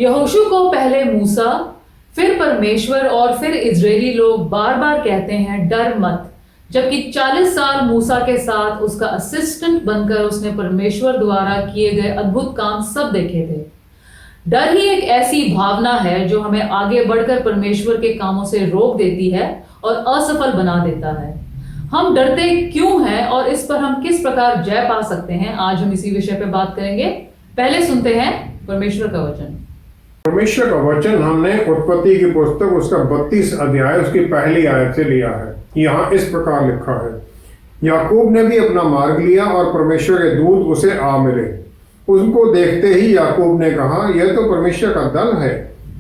यहोशू को पहले मूसा, फिर परमेश्वर और फिर इजरायली लोग बार बार कहते हैं डर मत, जबकि 40 साल मूसा के साथ उसका असिस्टेंट बनकर उसने परमेश्वर द्वारा किए गए अद्भुत काम सब देखे थे। डर ही एक ऐसी भावना है जो हमें आगे बढ़कर परमेश्वर के कामों से रोक देती है और असफल बना देता है। हम डरते क्यों हैं और इस पर हम किस प्रकार जय पा सकते हैं, आज हम इसी विषय पे बात करेंगे। पहले सुनते हैं परमेश्वर का वचन। परमेश्वर का वचन हमने उत्पत्ति की पुस्तक उसका 32 अध्याय उसकी पहली आयत से लिया है। यहाँ इस प्रकार लिखा है, याकूब ने भी अपना मार्ग लिया और परमेश्वर के दूत उसे आ मिले। उनको देखते ही याकूब ने कहा, यह तो परमेश्वर का दल है,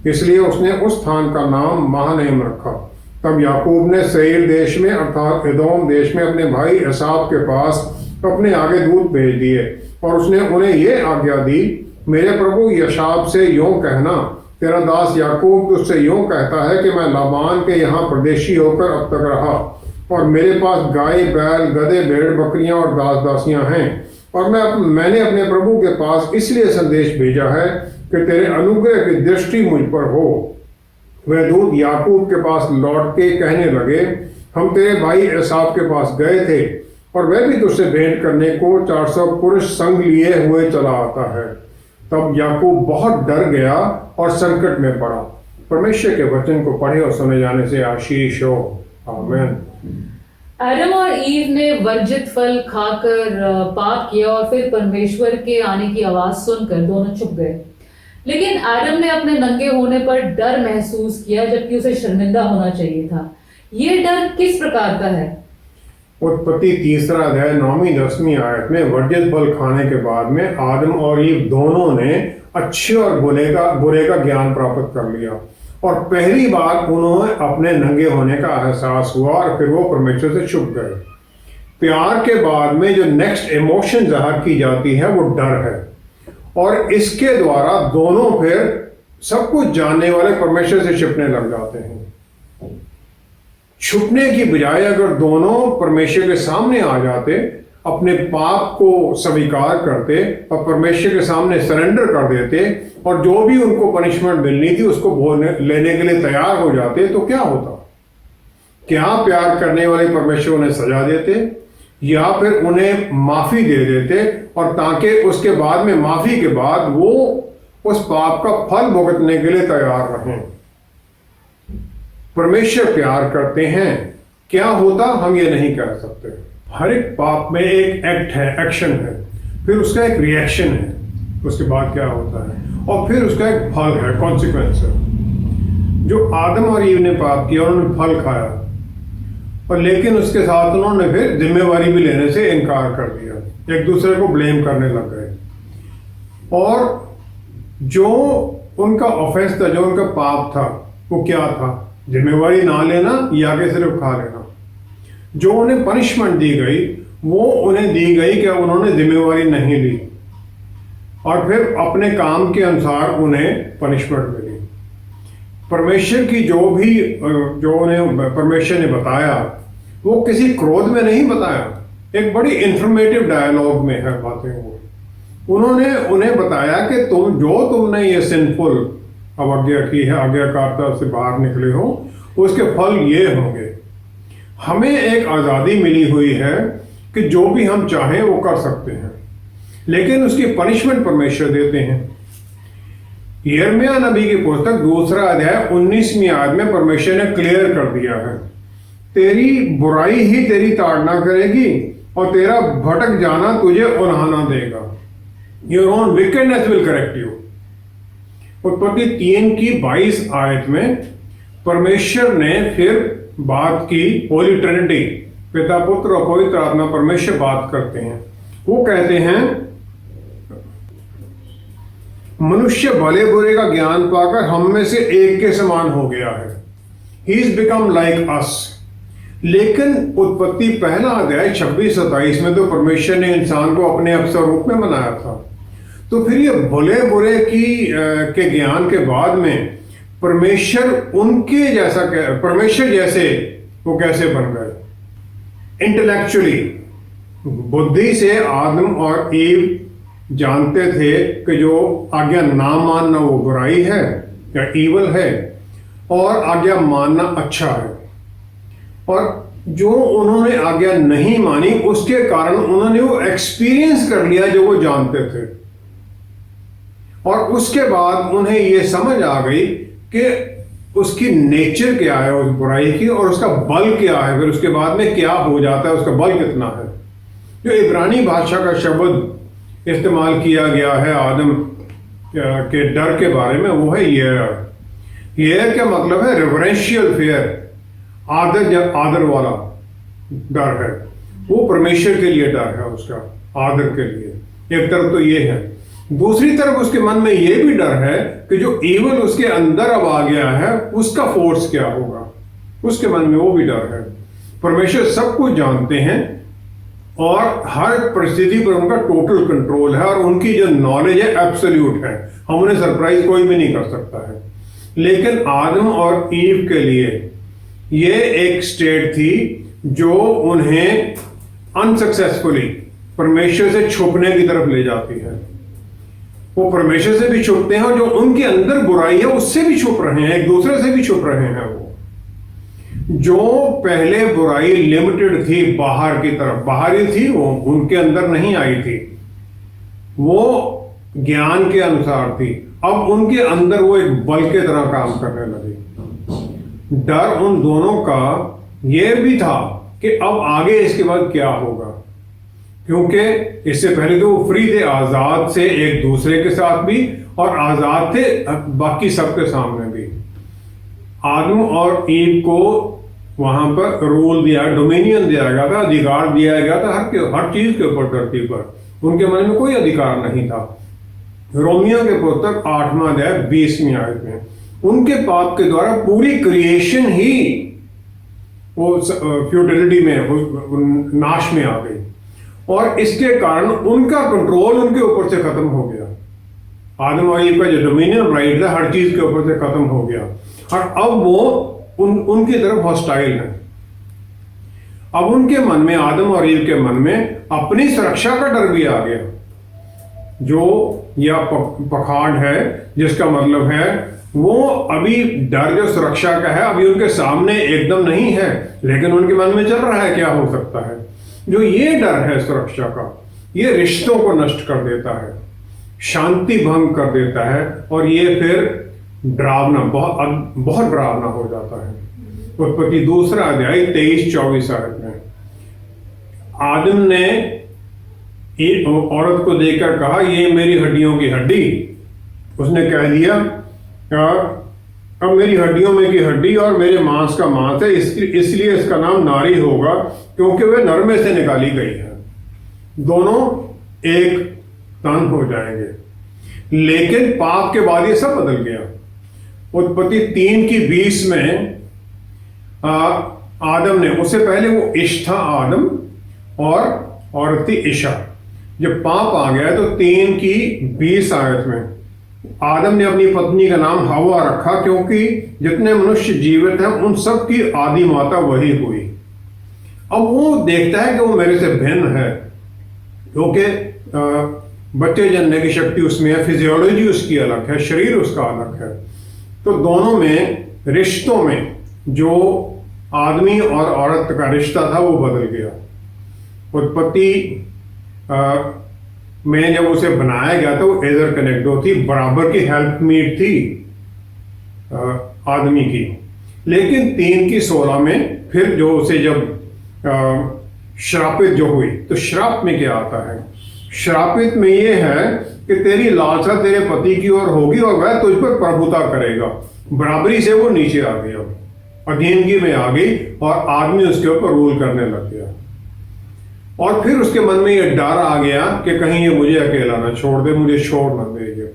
इसलिए उसने उस स्थान का नाम महानैम रखा। तब याकूब ने सेईर देश में अर्थात एदोम देश में अपने भाई एसाव के पास अपने आगे दूत भेज दिए और उसने उन्हें ये आज्ञा दी, मेरे प्रभु यशाब से यूं कहना, तेरा दास याकूब तुझसे यूं कहता है कि मैं लाबान के यहाँ परदेशी होकर अब तक रहा और मेरे पास गाय बैल गधे भेड़ बकरियां और दास दासियां हैं, और मैंने अपने प्रभु के पास इसलिए संदेश भेजा है कि तेरे अनुग्रह की दृष्टि मुझ पर हो। वह दूत याकूब के पास लौट के कहने लगे, हम तेरे भाई एसाव के पास गए थे और वह भी तुझसे भेंट करने को 400 पुरुष संग लिए हुए चला आता है। तब याकूब बहुत डर गया और संकट में पड़ा। परमेश्वर के वचन को पढ़े और सुने जाने से आशीष हो। आमीन। आदम और ईव ने वर्जित फल खाकर पाप किया और फिर परमेश्वर के आने की आवाज सुनकर दोनों चुप गए। लेकिन आदम ने अपने नंगे होने पर डर महसूस किया, जबकि उसे शर्मिंदा होना चाहिए था। ये डर किस प्रकार का है? उत्पत्ति 3 अध्याय 9-10 आयत में वर्जित फल खाने के बाद में आदम और ईव दोनों ने अच्छे और बुरे का ज्ञान प्राप्त कर लिया और पहली बार उन्होंने अपने नंगे होने का एहसास हुआ और फिर वो परमेश्वर से छुप गए। प्यार के बाद में जो नेक्स्ट इमोशन जाहिर की जाती है वो डर है, और इसके द्वारा दोनों फिर सब कुछ जानने वाले परमेश्वर से छिपने लग जाते हैं। छुपने की बजाय अगर दोनों परमेश्वर के सामने आ जाते, अपने पाप को स्वीकार करते और परमेश्वर के सामने सरेंडर कर देते और जो भी उनको पनिशमेंट मिलनी थी उसको लेने के लिए तैयार हो जाते, तो क्या होता? क्या प्यार करने वाले परमेश्वर उन्हें सजा देते या फिर उन्हें माफी दे देते, और ताकि उसके बाद में माफी के बाद वो उस पाप का फल भुगतने के लिए तैयार रहें। परमेश्वर प्यार करते हैं, क्या होता हम ये नहीं कह सकते। हर एक पाप में एक एक्ट है, एक्शन है, फिर उसका एक रिएक्शन है, उसके बाद क्या होता है, और फिर उसका एक फल है, कॉन्सिक्वेंस है। जो आदम और ईव ने पाप किया उन्होंने फल खाया, और लेकिन उसके साथ उन्होंने फिर जिम्मेवारी भी लेने से इनकार कर दिया, एक दूसरे को ब्लेम करने लग गए। और जो उनका ऑफेंस था, जो उनका पाप था, वो क्या था? जिम्मेवारी ना लेना या आगे सिर्फ खा लेना। जो उन्हें पनिशमेंट दी गई वो उन्हें दी गई कि उन्होंने जिम्मेवारी नहीं ली और फिर अपने काम के अनुसार उन्हें पनिशमेंट मिली। परमेश्वर की जो उन्हें परमेश्वर ने बताया वो किसी क्रोध में नहीं बताया, एक बड़ी इंफॉर्मेटिव डायलॉग में है बातें। वो उन्होंने उन्हें बताया कि तुमने ये सिंफुल अवज्ञा की है, आज्ञाकारिता से बाहर निकले हो, उसके फल ये होंगे। हमें एक आज़ादी मिली हुई है कि जो भी हम चाहें वो कर सकते हैं, लेकिन उसकी पनिशमेंट परमेश्वर देते हैं। यिर्मयाह नबी की पुस्तक 2 अध्याय 19वीं आयत में परमेश्वर ने क्लियर कर दिया है, तेरी बुराई ही तेरी ताड़ना करेगी और तेरा भटक जाना तुझे उन्हाना देगा। Your own wickedness will correct you. उत्पत्ति 3:22 आयत में परमेश्वर ने फिर बात की, होली ट्रिनिटी, पिता पुत्र और पवित्र आत्मा परमेश्वर बात करते हैं। वो कहते हैं मनुष्य भले बुरे का ज्ञान पाकर हम में से एक के समान हो गया है, he is become like us. लेकिन उत्पत्ति 1 अध्याय 26-27 में तो परमेश्वर ने इंसान को अपने स्वरूप में बनाया था, तो फिर ये भले बुरे के ज्ञान के बाद में परमेश्वर जैसे वो कैसे बन गए? इंटेलेक्चुअली, बुद्धि से आदम और ईव जानते थे कि जो आज्ञा ना मानना वो बुराई है या ईवल है, और आज्ञा मानना अच्छा है। और जो उन्होंने आज्ञा नहीं मानी उसके कारण उन्होंने वो एक्सपीरियंस कर लिया जो वो जानते थे, और उसके बाद उन्हें ये समझ आ गई कि उसकी नेचर क्या है उस बुराई की, और उसका बल क्या है, फिर उसके बाद में क्या हो जाता है, उसका बल कितना है। जो इब्रानी भाषा का शब्द इस्तेमाल किया गया है आदम के डर के बारे में वो है येर का मतलब है रेवरेंशियल फियर, आदर या आदर वाला डर है। वो परमेश्वर के लिए डर है, उसका आदर के लिए। एक तरफ तो ये है, दूसरी तरफ उसके मन में ये भी डर है कि जो ईवल उसके अंदर अब आ गया है उसका फोर्स क्या होगा, उसके मन में वो भी डर है। परमेश्वर सब कुछ जानते हैं और हर परिस्थिति पर उनका टोटल कंट्रोल है, और उनकी जो नॉलेज है एब्सोल्यूट है, हम उन्हें सरप्राइज कोई भी नहीं कर सकता है। लेकिन आदम और ईव के लिए ये एक स्टेट थी जो उन्हें अनसक्सेसफुली परमेश्वर से छुपने की तरफ ले जाती है। वो परमेश्वर से भी छुपते हैं, और जो उनके अंदर बुराई है उससे भी छुप रहे हैं, एक दूसरे से भी छुप रहे हैं। वो जो पहले बुराई लिमिटेड थी, बाहर की तरफ बाहरी थी, वो उनके अंदर नहीं आई थी, वो ज्ञान के अनुसार थी। अब उनके अंदर वो एक बल के तरह काम करने लगी। डर उन दोनों का ये भी था कि अब आगे इसके बाद क्या होगा, क्योंकि इससे पहले तो वो फ्री थे, आजाद से एक दूसरे के साथ भी, और आजाद थे बाकी सबके सामने भी। आदम और ईव को वहां पर रूल दिया, डोमिनियन दिया गया था, अधिकार दिया गया था हर चीज के ऊपर, धरती पर उनके मन में कोई अधिकार नहीं था। रोमियो के पुस्तक 8वां अध्याय 20वीं आयत में उनके पाप के द्वारा पूरी क्रिएशन ही वो फ्यूटिलिटी में, नाश में आ गई, और इसके कारण उनका कंट्रोल उनके ऊपर से खत्म हो गया। आदम और ईव का जो डोमिनियन राइट था हर चीज के ऊपर से खत्म हो गया, और अब वो उनकी तरफ हॉस्टाइल है। अब उनके मन में, आदम और ईव के मन में अपनी सुरक्षा का डर भी आ गया, जो या पखाड़ है, जिसका मतलब है वो अभी डर जो सुरक्षा का है अभी उनके सामने एकदम नहीं है, लेकिन उनके मन में चल रहा है क्या हो सकता है। जो ये डर है सुरक्षा का, ये रिश्तों को नष्ट कर देता है, शांति भंग कर देता है, और ये फिर डरावना, बहुत डरावना हो जाता है। उत्पत्ति 2 अध्याय 23-24 आयत में आदम ने औरत को देखकर कहा, ये मेरी हड्डियों की हड्डी। उसने कह दिया, अब मेरी हड्डियों में की हड्डी और मेरे मांस का मांस है, इसलिए इसका नाम नारी होगा, क्योंकि वह नर में से निकाली गई है। दोनों एक तन हो जाएंगे। लेकिन पाप के बाद ये सब बदल गया। उत्पत्ति 3:20 में आदम ने, उससे पहले वो इश था आदम और औरत थी इशा। जब पाप आ गया तो 3:20 आयत में आदम ने अपनी पत्नी का नाम हवा रखा, क्योंकि जितने मनुष्य जीवित हैं उन सब की आदि माता वही हुई। अब वो देखता है कि वो मेरे से भिन्न है, क्योंकि बच्चे जनने की शक्ति उसमें है, फिजियोलॉजी उसकी अलग है, शरीर उसका अलग है। तो दोनों में, रिश्तों में, जो आदमी और औरत का रिश्ता था वो बदल गया। उत्पत्ति में जब उसे बनाया गया था वो एजर कनेक्टो थी, बराबर की हेल्पमीट थी आदमी की। लेकिन 3:16 में फिर जो उसे जब श्रापित जो हुई, तो श्राप में क्या आता है? श्रापित में ये है कि तेरी लालसा तेरे पति की ओर होगी और वह तुझ पर प्रभुता करेगा। बराबरी से वो नीचे आ गया, अधीनगी में आ गई, और आदमी उसके ऊपर रूल करने लग गया। और फिर उसके मन में ये डर आ गया कि कहीं ये मुझे अकेला ना छोड़ दे, मुझे छोड़ ना दे।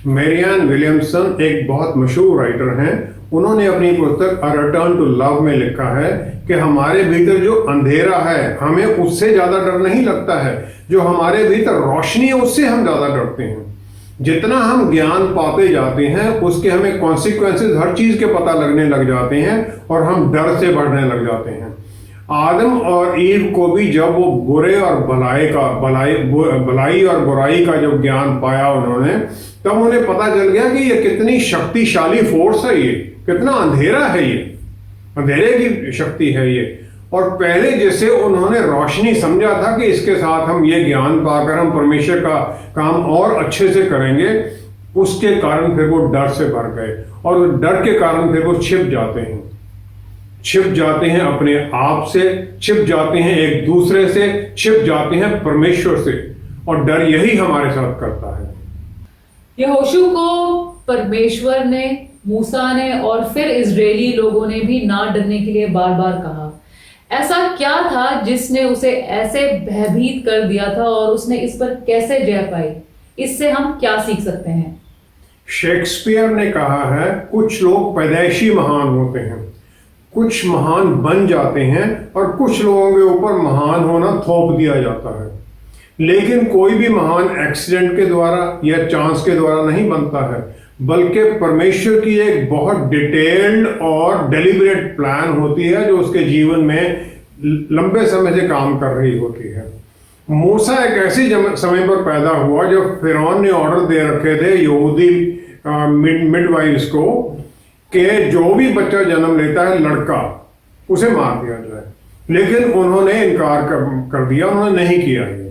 मैरियन विलियमसन एक बहुत मशहूर राइटर हैं, उन्होंने अपनी पुस्तक अ रिटर्न टू लव में लिखा है कि हमारे भीतर जो अंधेरा है हमें उससे ज्यादा डर नहीं लगता है, जो हमारे भीतर रोशनी है उससे हम ज्यादा डरते हैं। जितना हम ज्ञान पाते जाते हैं उसके हमें कॉन्सिक्वेंसेस हर चीज के पता लगने लग जाते हैं, और हम डर से बढ़ने लग जाते हैं। आदम और ईव को भी जब वो बुरे और भलाई और बुराई का जब ज्ञान पाया उन्होंने, तब उन्हें पता चल गया कि ये कितनी शक्तिशाली फोर्स है, ये कितना अंधेरा है, ये अंधेरे की शक्ति है ये। और पहले जैसे उन्होंने रोशनी समझा था कि इसके साथ हम ये ज्ञान पाकर हम परमेश्वर का काम और अच्छे से करेंगे, उसके कारण फिर वो डर से भर गए, और डर के कारण फिर वो छिप जाते हैं अपने आप से, छिप जाते हैं एक दूसरे से, छिप जाते हैं परमेश्वर से। और डर यही हमारे साथ करता है। यहोशू को परमेश्वर ने, मूसा ने और फिर इजरायली लोगों ने भी ना डरने के लिए बार बार कहा। ऐसा क्या था जिसने उसे ऐसे भयभीत कर दिया था और उसने इस पर कैसे जय पाई? इससे हम क्या सीख सकते हैं? शेक्सपियर ने कहा है, कुछ लोग पैदाइशी महान होते हैं, कुछ महान बन जाते हैं, और कुछ लोगों के ऊपर महान होना थोप दिया जाता है। लेकिन कोई भी महान एक्सीडेंट के द्वारा या चांस के द्वारा नहीं बनता है, बल्कि परमेश्वर की एक बहुत डिटेल्ड और डेलिबरेट प्लान होती है जो उसके जीवन में लंबे समय से काम कर रही होती है। मूसा एक ऐसी समय पर पैदा हुआ जब फिरौन ने ऑर्डर दे रखे थे यहूदी मिडवाइफ्स को कि जो भी बच्चा जन्म लेता है लड़का, उसे मार दिया जाए। लेकिन उन्होंने इनकार कर दिया, उन्होंने नहीं किया ये।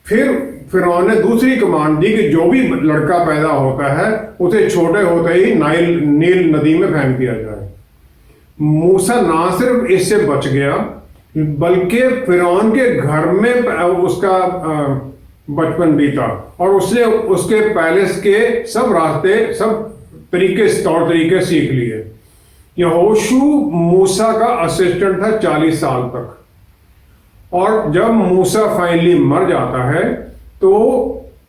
फिर फिरौन ने दूसरी कमांड दी कि जो भी लड़का पैदा होता है उसे छोटे होते ही नील नदी में फेंक दिया जाए। मूसा ना सिर्फ इससे बच गया, बल्कि फिरौन के घर में उसका बचपन बीता, और उसने उसके पैलेस के सब रास्ते, सब तौर तरीके सीख लिए। यहोशू मूसा का असिस्टेंट था 40 साल तक, और जब मूसा फाइनली मर जाता है तो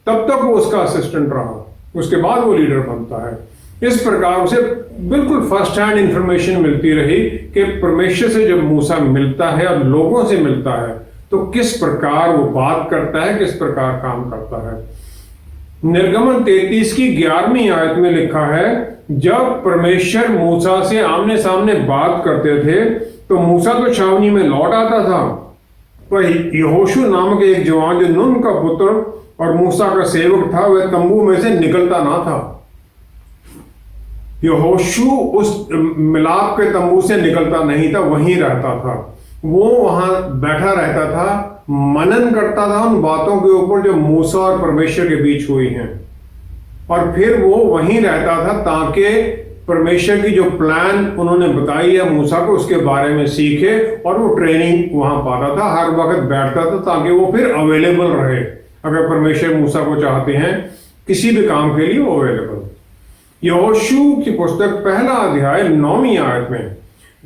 तब तक वो उसका असिस्टेंट रहा, उसके बाद वो लीडर बनता है। इस प्रकार उसे बिल्कुल फर्स्ट हैंड इंफॉर्मेशन मिलती रही कि परमेश्वर से जब मूसा मिलता है और लोगों से मिलता है तो किस प्रकार वो बात करता है, किस प्रकार काम करता है। निर्गमन 33 की 11वीं आयत में लिखा है, जब परमेश्वर मूसा से आमने सामने बात करते थे तो मूसा तो छावनी में लौट आता था, पर यहोशू नामक एक जवान जो नून का पुत्र और मूसा का सेवक था, वह तंबू में से निकलता ना था। यहोशू उस मिलाप के तंबू से निकलता नहीं था, वहीं रहता था। वो वहां बैठा रहता था, मनन करता था उन बातों के ऊपर जो मूसा और परमेश्वर के बीच हुई हैं, और फिर वो वहीं रहता था ताकि परमेश्वर की जो प्लान उन्होंने बताई है मूसा को, उसके बारे में सीखे, और वो ट्रेनिंग वहां पाता था, हर वक्त बैठता था ताकि वो फिर अवेलेबल रहे। अगर परमेश्वर मूसा को चाहते हैं किसी भी काम के लिए, वो अवेलेबल। यहोशू की पुस्तक पहला अध्याय 9वीं आयत में,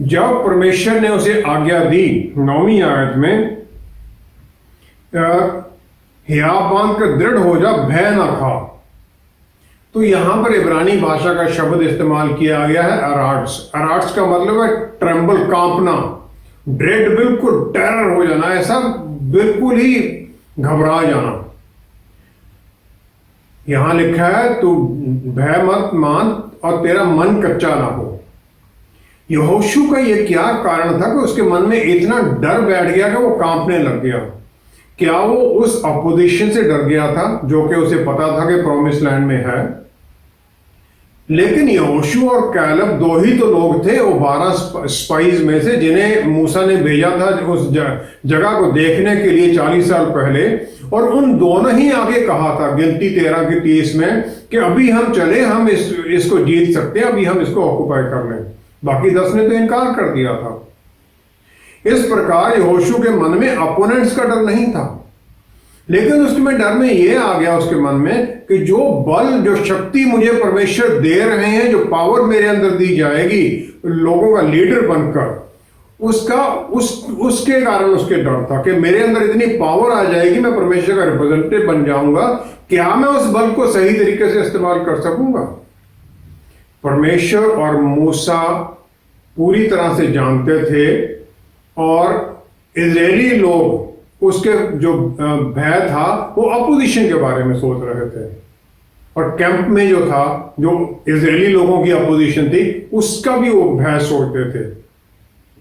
जब परमेश्वर ने उसे आज्ञा दी 9वीं आयत में, हियाव बांध कर दृढ़ हो जा, भय ना खा। तो यहां पर इब्रानी भाषा का शब्द इस्तेमाल किया गया है अराट्स। अराट्स का मतलब है ट्रेम्बल, कांपना, ड्रेड, बिल्कुल टेरर हो जाना, ऐसा बिल्कुल ही घबरा जाना। यहां लिखा है तू भय मत मान और तेरा मन कच्चा ना हो। यहोशू का यह क्या कारण था कि उसके मन में इतना डर बैठ गया कि वो कांपने लग गया? क्या वो उस अपोजिशन से डर गया था जो कि उसे पता था कि प्रॉमिस लैंड में है? लेकिन यहोशू और कैलेब दो ही तो लोग थे, वो 12 स्पाइज में से, जिन्हें मूसा ने भेजा था उस जगह को देखने के लिए 40 साल पहले। और उन दोनों ही आगे कहा था गिनती 13 की 30 में कि अभी हम चले, हम इसको जीत सकते हैं, अभी हम इसको ऑक्युपाई कर लें। बाकी 10 ने तो इनकार कर दिया था। इस प्रकार यहोशू के मन में अपोनेंट्स का डर नहीं था, लेकिन उसमें डर में यह आ गया उसके मन में कि जो बल, जो शक्ति मुझे परमेश्वर दे रहे हैं, जो पावर मेरे अंदर दी जाएगी लोगों का लीडर बनकर, उसके कारण उसके डर था कि मेरे अंदर इतनी पावर आ जाएगी, मैं परमेश्वर का रिप्रेजेंटेटिव बन जाऊंगा, क्या मैं उस बल को सही तरीके से इस्तेमाल कर सकूंगा? परमेश्वर और मूसा पूरी तरह से जानते थे, और इजरायली लोग उसके जो भय था वो अपोजिशन के बारे में सोच रहे थे, और कैंप में जो था, जो इजरायली लोगों की अपोजिशन थी, उसका भी वो भय सोचते थे।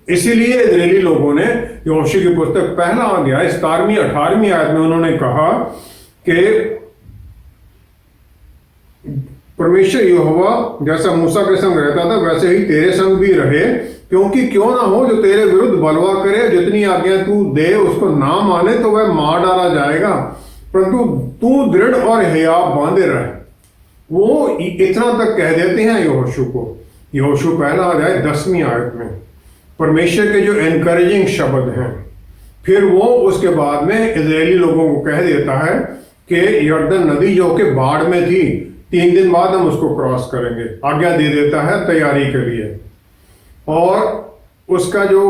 इसीलिए इजरायली लोगों ने यहोशू की पुस्तक पहला अध्याय 17वीं 18वीं आयत में उन्होंने कहा कि परमेश्वर यहोवा जैसा मूसा के संग रहता था वैसे ही तेरे संग भी रहे, क्योंकि क्यों ना हो जो तेरे विरुद्ध बलवा करे, जितनी आज्ञा तू दे उसको ना माने तो वह मार डाला जाएगा, परंतु तू दृढ़ और हियाव बांधे रहे। वो इतना तक कह देते हैं यहोशू को। यहोशू पहला अध्याय 10वीं आयत में परमेश्वर के जो एनकरेजिंग शब्द हैं। फिर वो उसके बाद में इजरायली लोगों को कह देता है कि यरदन नदी जो कि बाढ़ में थी, 3 दिन बाद हम उसको क्रॉस करेंगे, आज्ञा दे देता है तैयारी के लिए। और उसका जो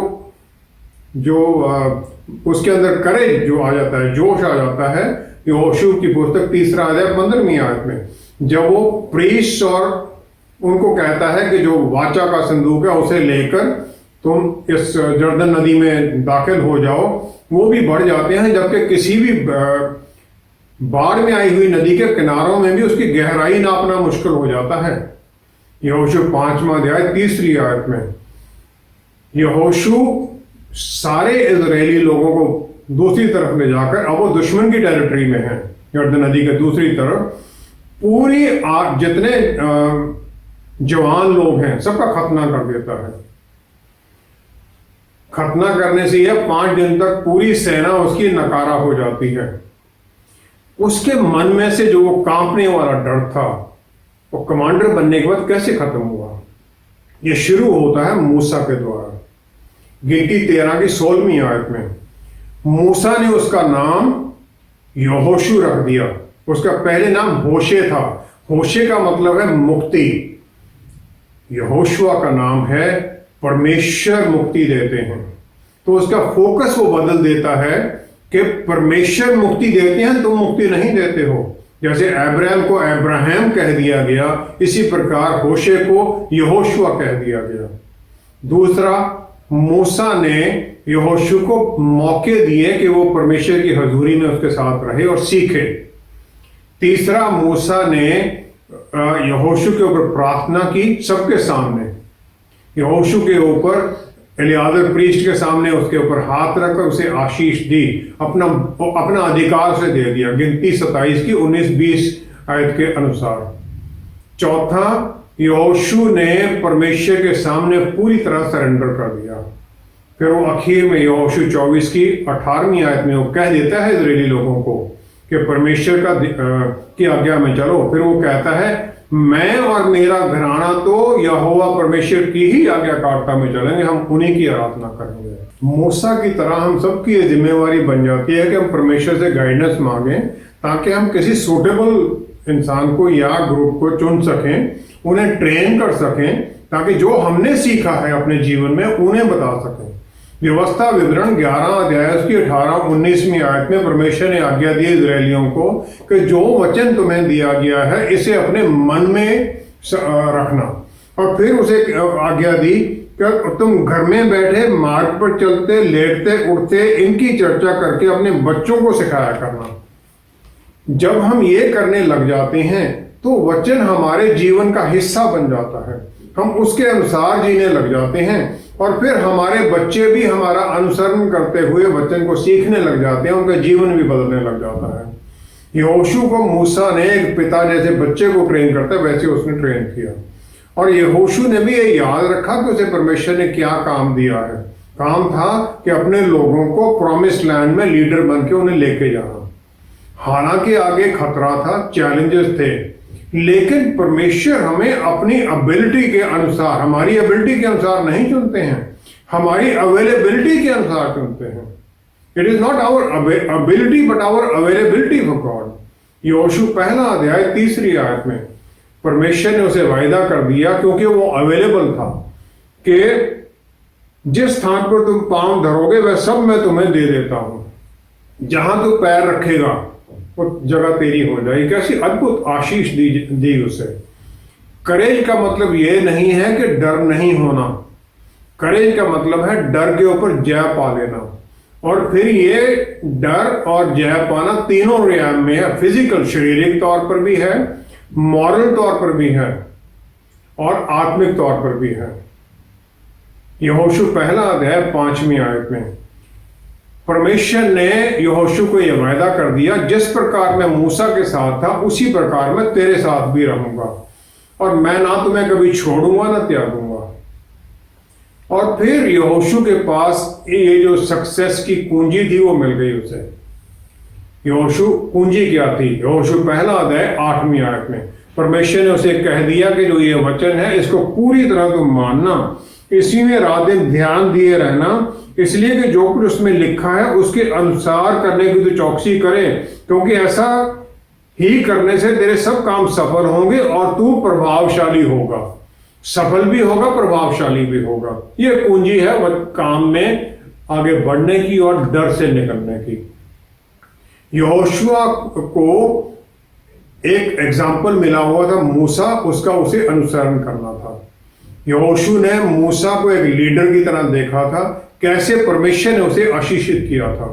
उसके अंदर करेज जो आ जाता है, जोश आ जाता है, यहोशू की पुस्तक 3रा अध्याय 15वीं आयत में, जब वो प्रीस्ट और उनको कहता है कि जो वाचा का संदूक है उसे लेकर तुम इस जर्दन नदी में दाखिल हो जाओ, वो भी बढ़ जाते हैं, जबकि किसी भी बाढ़ में आई हुई नदी के किनारों में भी उसकी गहराई नापना मुश्किल हो जाता है। यहोशू 5वां अध्याय 3री आयत में यहोशू सारे इजरायली लोगों को दूसरी तरफ ले जाकर, अब वो दुश्मन की टेरिटरी में है, यरदन नदी के दूसरी तरफ, पूरी जितने जवान लोग हैं सबका खतना कर देता है। खतना करने से यह 5 दिन तक पूरी सेना उसकी नकारा हो जाती है। उसके मन में से जो वो कांपने वाला डर था, वो कमांडर बनने के बाद कैसे खत्म हुआ? ये शुरू होता है मूसा के द्वारा। गिनती 13 की 16वीं आयत में मूसा ने उसका नाम यहोशू रख दिया। उसका पहले नाम होशे था। होशे का मतलब है मुक्ति। यहोशुआ का नाम है परमेश्वर मुक्ति देते हैं। तो उसका फोकस वो बदल देता है कि परमेश्वर मुक्ति देते हैं, तुम मुक्ति नहीं देते हो। जैसे अब्राहम को अब्राहम कह दिया गया, इसी प्रकार होशे को यहोशुआ कह दिया गया। दूसरा, मूसा ने यहोशू को मौके दिए कि वो परमेश्वर की हजूरी में उसके साथ रहे और सीखे। तीसरा, मूसा ने यहोशू के ऊपर प्रार्थना की सबके सामने। यहोशू के ऊपर एलियाजर प्रीस्ट के सामने उसके ऊपर हाथ रखकर उसे आशीष दी, अपना अधिकार से दे दिया। गिनती 27 की 19-20 आयत के अनुसार। चौथा, यहोशू ने परमेश्वर के सामने पूरी तरह सरेंडर कर दिया। फिर वो आखिर में यहोशू 24 की 18वीं आयत में वो कह देता है इजरायली लोगों को कि परमेश्वर की आज्ञा में चलो। फिर वो कहता है, मैं और मेरा घराना तो यहोवा परमेश्वर की ही आज्ञाकारिता में चलेंगे, हम उन्हीं की आराधना करेंगे। मूसा की तरह हम सबकी ये जिम्मेवारी बन जाती है कि हम परमेश्वर से गाइडेंस मांगें, ताकि हम किसी सूटेबल इंसान को या ग्रुप को चुन सकें, उन्हें ट्रेन कर सकें, ताकि जो हमने सीखा है अपने जीवन में उन्हें बता सकें। व्यवस्था विवरण 11 अध्याय उसकी 18-19वीं आयत में परमेश्वर ने आज्ञा दी इजरायलियों को कि जो वचन तुम्हें दिया गया है इसे अपने मन में रखना। और फिर उसे आज्ञा दी कि तुम घर में बैठे, मार्ग पर चलते, लेटते, उठते इनकी चर्चा करके अपने बच्चों को सिखाया करना। जब हम ये करने लग जाते हैं तो वचन हमारे जीवन का हिस्सा बन जाता है, हम उसके अनुसार जीने लग जाते हैं, और फिर हमारे बच्चे भी हमारा अनुसरण करते हुए वचन को सीखने लग जाते हैं, उनका जीवन भी बदलने लग जाता है। यहोशू को मूसा ने एक पिता जैसे बच्चे को ट्रेन करता है, वैसे उसने ट्रेन किया। और यहोशू ने भी ये याद रखा कि उसे परमेश्वर ने क्या काम दिया है। काम था कि अपने लोगों को प्रॉमिस लैंड में लीडर बन के उन्हें लेके जाना। हालांकि आगे खतरा था, चैलेंजेस थे, लेकिन परमेश्वर हमें अपनी एबिलिटी के अनुसार, हमारी एबिलिटी के अनुसार नहीं चुनते हैं, हमारी अवेलेबिलिटी के अनुसार चुनते हैं। It is not our ability but our availability for God. यहोशू पहला अध्याय 3री आयत में परमेश्वर ने उसे वायदा कर दिया, क्योंकि वो अवेलेबल था, कि जिस स्थान पर तुम पांव धरोगे वह सब मैं तुम्हें दे देता हूं। जहां तू पैर रखेगा वो जगह तेरी हो जाएगी। कैसी अद्भुत आशीष दी उसे। करेज का मतलब ये नहीं है कि डर नहीं होना। करेज का मतलब है डर के ऊपर जय पा लेना। और फिर ये डर और जय पाना तीनों रियाम में है। फिजिकल, शारीरिक तौर पर भी है, मॉरल तौर पर भी है, और आत्मिक तौर पर भी है। यहोशू पहला अध्याय 5वीं आयत में परमेश्वर ने यहोशू को यह वायदा कर दिया, जिस प्रकार मैं मूसा के साथ था उसी प्रकार मैं तेरे साथ भी रहूंगा और मैं ना तुम्हें कभी छोड़ूंगा ना त्यागूंगा। और फिर यहोशू के पास ये जो सक्सेस की कुंजी थी वो मिल गई उसे। यहोशू कुंजी क्या थी? यहोशू पहला अध्याय 8वीं आयत में परमेश्वर ने उसे कह दिया कि जो ये वचन है इसको पूरी तरह तुम मानना, इसी में रात दिन ध्यान दिए रहना, इसलिए कि जो कुछ उसमें लिखा है उसके अनुसार करने की तो चौकसी करे, क्योंकि ऐसा ही करने से तेरे सब काम सफल होंगे और तू प्रभावशाली होगा। सफल भी होगा, प्रभावशाली भी होगा। ये कुंजी है वह काम में आगे बढ़ने की और डर से निकलने की। यहोशुआ को एक एग्जाम्पल मिला हुआ था मूसा, उसका उसे अनुसरण करना था। यहोशू ने मूसा को एक लीडर की तरह देखा था, कैसे परमेश्वर ने उसे आशीषित किया था।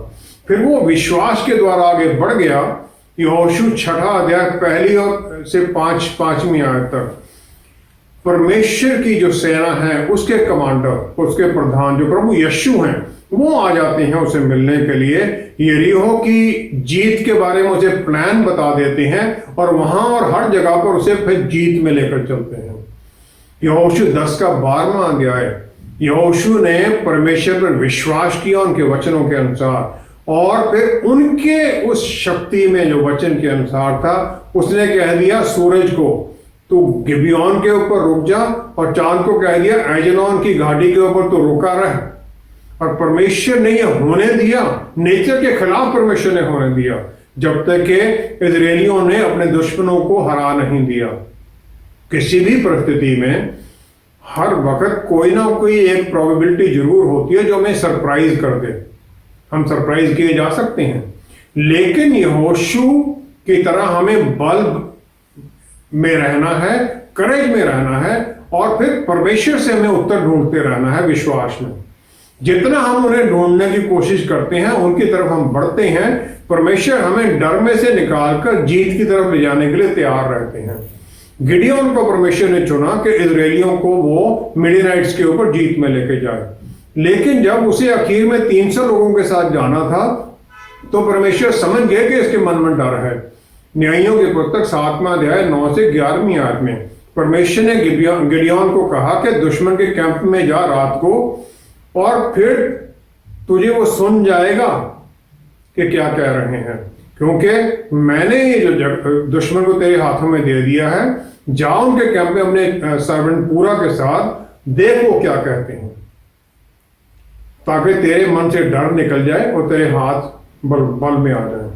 फिर वो विश्वास के द्वारा आगे बढ़ गया। यहोशू 6ठा अध्याय 1 और से 5वीं आयत तक परमेश्वर की जो सेना है उसके कमांडर, उसके प्रधान जो प्रभु यीशु हैं, वो आ जाते हैं उसे मिलने के लिए। यरीहो की जीत के बारे में उसे प्लान बता देते हैं और वहां और हर जगह पर उसे फिर जीत में लेकर चलते हैं। यहोशू 10 का 12वां अध्याय, यहोशू ने परमेश्वर पर विश्वास किया उनके वचनों के अनुसार, और फिर उनके उस शक्ति में जो वचन के अनुसार था उसने कह दिया सूरज को तू गिबियोन के ऊपर रुक जा, और चांद को कह दिया एजलोन की घाटी के ऊपर तो रुका रह। और परमेश्वर ने यह होने दिया, नेचर के खिलाफ परमेश्वर ने होने दिया, जब तक कि इजरायलियों ने अपने दुश्मनों को हरा नहीं दिया। किसी भी परिस्थिति में हर वक्त कोई ना कोई एक प्रोबेबिलिटी जरूर होती है जो हमें सरप्राइज कर दे। हम सरप्राइज किए जा सकते हैं, लेकिन यहोशू की तरह हमें बल में रहना है, करेज में रहना है, और फिर परमेश्वर से हमें उत्तर ढूंढते रहना है विश्वास में। जितना हम उन्हें ढूंढने की कोशिश करते हैं उनकी तरफ हम बढ़ते हैं, परमेश्वर हमें डर में से निकालकर जीत की तरफ ले जाने के लिए तैयार रहते हैं। गिडियोन को परमेश्वर ने चुना कि इजरायलियों को वो मिडियानाइट्स के ऊपर जीत में लेके जाए, लेकिन जब उसे आखिर में 300 लोगों के साथ जाना था तो परमेश्वर समझ गए कि इसके मन में डर है। न्यायियों की पुस्तक 7वां अध्याय 9 से 11वीं आयत में परमेश्वर ने गिडियोन को कहा कि दुश्मन के कैंप में जा रात को, और फिर तुझे वो सुन जाएगा कि क्या कह रहे हैं, क्योंकि मैंने ये जो दुश्मन को तेरे हाथों में दे दिया है। जाओ उनके कैंप में अपने सर्वेंट पूरा के साथ, देख वो क्या कहते हैं, ताकि तेरे मन से डर निकल जाए और तेरे हाथ बल में आ जाए।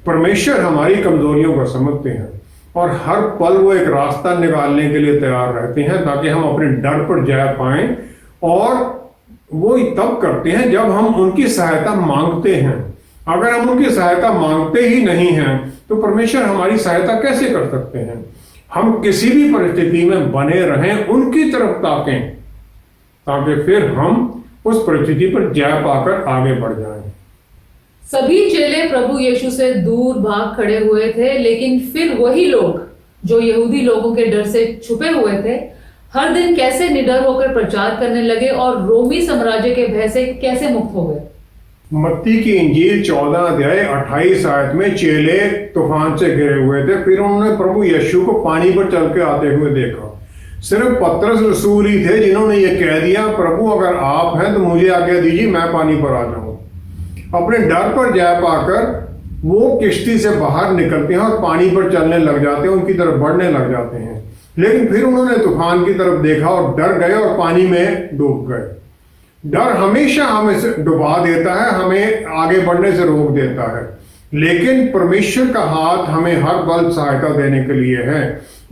परमेश्वर हमारी कमजोरियों को समझते हैं और हर पल वो एक रास्ता निकालने के लिए तैयार रहते हैं ताकि हम अपने डर पर जा पाएं, और वो तब करते हैं जब हम उनकी सहायता मांगते हैं। अगर हम उनकी सहायता मांगते ही नहीं हैं तो परमेश्वर हमारी सहायता कैसे कर सकते हैं? हम किसी भी परिस्थिति में बने रहें, उनकी तरफ ताकें, ताकि फिर हम उस परिस्थिति पर जय पाकर आगे बढ़ जाएं। सभी चेले प्रभु यीशु से दूर भाग खड़े हुए थे, लेकिन फिर वही लोग जो यहूदी लोगों के डर से छुपे हुए थे हर दिन कैसे निडर होकर प्रचार करने लगे और रोमी साम्राज्य के भय से कैसे मुक्त हो गए। मत्ती की इंजील 14 अध्याय 28 आयत में चेले तूफान से घिरे हुए थे, फिर उन्होंने प्रभु यीशु को पानी पर चल के आते हुए देखा। सिर्फ पतरस रसूल ही थे जिन्होंने ये कह दिया, प्रभु अगर आप हैं तो मुझे आज्ञा दीजिए, मैं पानी पर आ जाऊं। अपने डर पर जय पाकर वो किश्ती से बाहर निकलते हैं और पानी पर चलने लग जाते हैं, उनकी तरफ बढ़ने लग जाते हैं। लेकिन फिर उन्होंने तूफान की तरफ देखा और डर गए और पानी में डूब गए। डर हमेशा हमें डुबा देता है, हमें आगे बढ़ने से रोक देता है, लेकिन परमेश्वर का हाथ हमें हर पल सहायता देने के लिए है।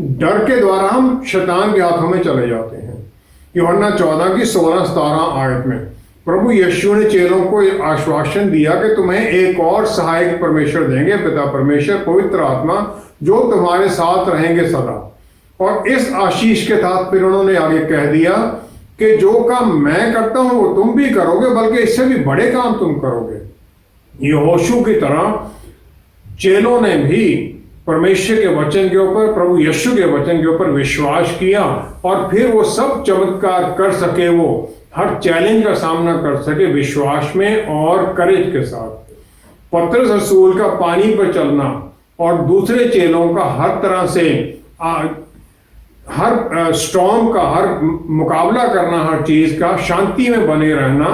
डर के द्वारा हम शैतान के हाथों में चले जाते हैं। यूहन्ना 14 की 16-17 आयत में प्रभु यीशु ने चेलों को आश्वासन दिया कि तुम्हें एक और सहायक परमेश्वर देंगे, पिता परमेश्वर, पवित्र आत्मा, जो तुम्हारे साथ रहेंगे सदा। और इस आशीष के साथ फिर उन्होंने आगे कह दिया कि जो काम मैं करता हूं वो तुम भी करोगे, बल्कि इससे भी बड़े काम तुम करोगे। यहोशू की तरह चेलों ने भी परमेश्वर के वचन के ऊपर, प्रभु यीशु के वचन के ऊपर विश्वास किया और फिर वो सब चमत्कार कर सके वो, हर चैलेंज का सामना कर सके विश्वास में और करेज के साथ। पतरस रसूल का पानी पर चलना और दूसरे चेलों का हर तरह से हर स्टॉर्म का, हर मुकाबला करना, हर चीज का शांति में बने रहना,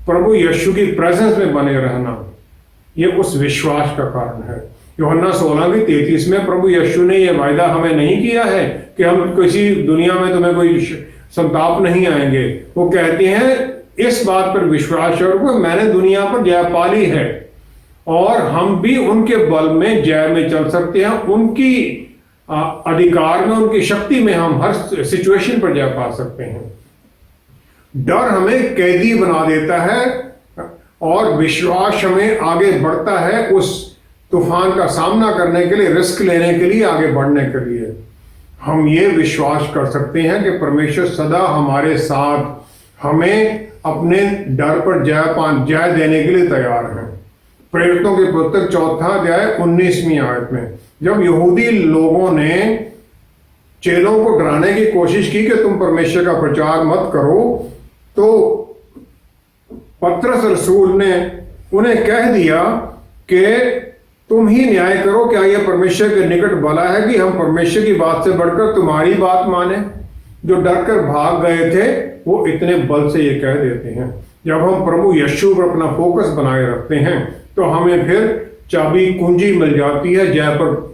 प्रभु यीशु की प्रेजेंस में बने रहना, ये उस विश्वास का कारण है। यूहन्ना 16:33 में प्रभु यीशु ने यह वायदा हमें नहीं किया है कि हम किसी दुनिया में तुम्हें कोई संताप नहीं आएंगे। वो कहते हैं इस बात पर विश्वास करो मैंने दुनिया पर जय पाली है और हम भी उनके बल में जय में चल सकते हैं। उनकी अधिकार में, उनकी शक्ति में हम हर सिचुएशन पर जय पा सकते हैं। डर हमें कैदी बना देता है और विश्वास हमें आगे बढ़ता है उस तूफान का सामना करने के लिए, रिस्क लेने के लिए, आगे बढ़ने के लिए। हम ये विश्वास कर सकते हैं कि परमेश्वर सदा हमारे साथ, हमें अपने डर पर जय देने के लिए तैयार है। प्रेरितों के पुस्तक 4 अध्याय 19वीं आयत में जब यहूदी लोगों ने चेलों को डराने की कोशिश की कि तुम परमेश्वर का प्रचार मत करो, तो पतरस रसूल ने उन्हें कह दिया कि तुम ही न्याय करो, क्या यह परमेश्वर के निकट भला है कि हम परमेश्वर की बात से बढ़कर तुम्हारी बात माने? जो डरकर भाग गए थे वो इतने बल से ये कह देते हैं। जब हम प्रभु यीशु पर अपना फोकस बनाए रखते हैं तो हमें फिर चाबी कुंजी मिल जाती है जय पर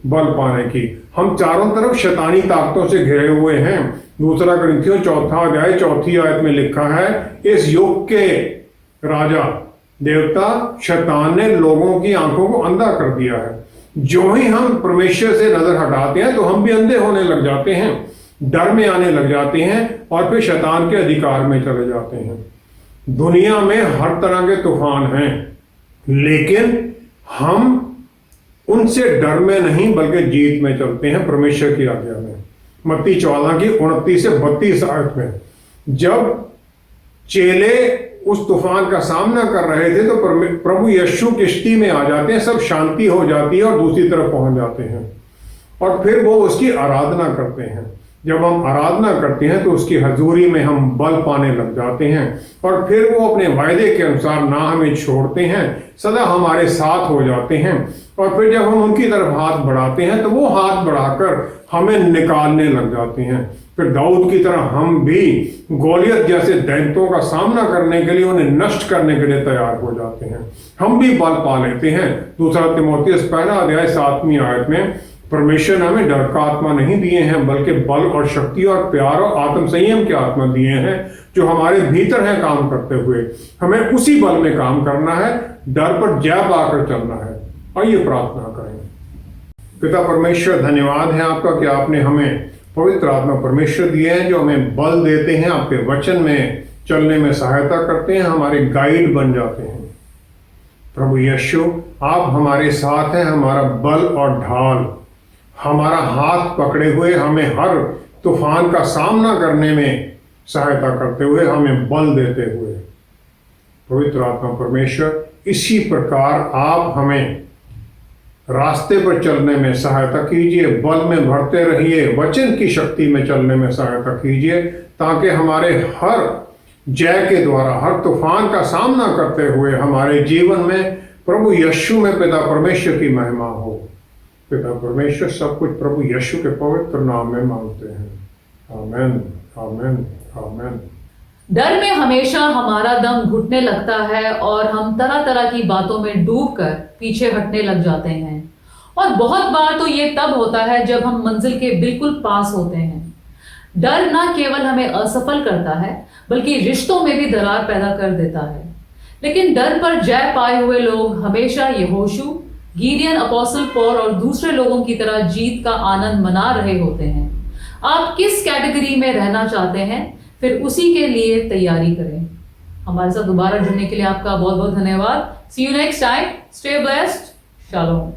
बल पाने की। हम चारों तरफ शैतानी ताकतों से घिरे हुए हैं। 2 कुरिन्थियों 4 अध्याय 4 आयत में लिखा है, इस युग के राजा देवता शैतान ने लोगों की आंखों को अंधा कर दिया है। जो ही हम परमेश्वर से नजर हटाते हैं तो हम भी अंधे होने लग जाते हैं, डर में आने लग जाते हैं और फिर शैतान के अधिकार में चले जाते हैं। दुनिया में हर तरह के तूफान हैं, लेकिन हम उनसे डर में नहीं बल्कि जीत में चलते हैं परमेश्वर की आज्ञा में। मत्ती 14:29 से 32 आयत में जब चेले उस तूफान का सामना कर रहे थे तो प्रभु यीशु किश्ती में आ जाते हैं, सब शांति हो जाती है और दूसरी तरफ पहुंच जाते हैं और फिर वो उसकी आराधना करते हैं। जब हम आराधना करते हैं तो उसकी हजूरी में हम बल पाने लग जाते हैं और फिर वो अपने वायदे के अनुसार ना हमें छोड़ते हैं, सदा हमारे साथ हो जाते हैं। और फिर जब हम उनकी तरफ हाथ बढ़ाते हैं तो वो हाथ बढ़ाकर हमें निकालने लग जाते हैं। फिर दाऊद की तरह हम भी गोलियत जैसे दैत्यों का सामना करने के लिए, उन्हें नष्ट करने के लिए तैयार हो जाते हैं। हम भी बल पा लेते हैं। 2 तीमुथियुस 1 अध्याय 7वीं आयत में परमेश्वर ने हमें डर का आत्मा नहीं दिए हैं बल्कि बल और शक्ति और प्यार और आत्म संयम की आत्मा दिए हैं जो हमारे भीतर है काम करते हुए। हमें उसी बल में काम करना है, डर पर जय पाकर चलना है। आइए प्रार्थना करें। पिता परमेश्वर, धन्यवाद है आपका कि आपने हमें पवित्र आत्मा परमेश्वर दिए हैं जो हमें बल देते हैं, आपके वचन में चलने में सहायता करते हैं, हमारे गाइड बन जाते हैं। प्रभु यीशु, आप हमारे साथ हैं, हमारा बल और ढाल, हमारा हाथ पकड़े हुए हमें हर तूफान का सामना करने में सहायता करते हुए, हमें बल देते हुए। पवित्र आत्मा परमेश्वर, इसी प्रकार आप हमें रास्ते पर चलने में सहायता कीजिए, बल में बढ़ते रहिए, वचन की शक्ति में चलने में सहायता कीजिए, ताकि हमारे हर जय के द्वारा, हर तूफान का सामना करते हुए हमारे जीवन में प्रभु यीशु में पिता परमेश्वर की महिमा हो। पिता परमेश्वर, सब कुछ प्रभु यीशु के पवित्र नाम में मांगते हैं। आमेन, आमेन, आमेन। डर में हमेशा हमारा दम घुटने लगता है और हम तरह तरह की बातों में डूबकर पीछे हटने लग जाते हैं। और बहुत बार तो ये तब होता है जब हम मंजिल के बिल्कुल पास होते हैं। डर न केवल हमें असफल करता है बल्कि रिश्तों में भी दरार पैदा कर देता है। लेकिन डर पर जय पाए हुए लोग हमेशा यहोशू, गिडियन, अपोस्टल पौल और दूसरे लोगों की तरह जीत का आनंद मना रहे होते हैं। आप किस कैटेगरी में रहना चाहते हैं, फिर उसी के लिए तैयारी करें। हमारे साथ दोबारा जुड़ने के लिए आपका बहुत बहुत धन्यवाद। See you next time. Stay blessed. Shalom.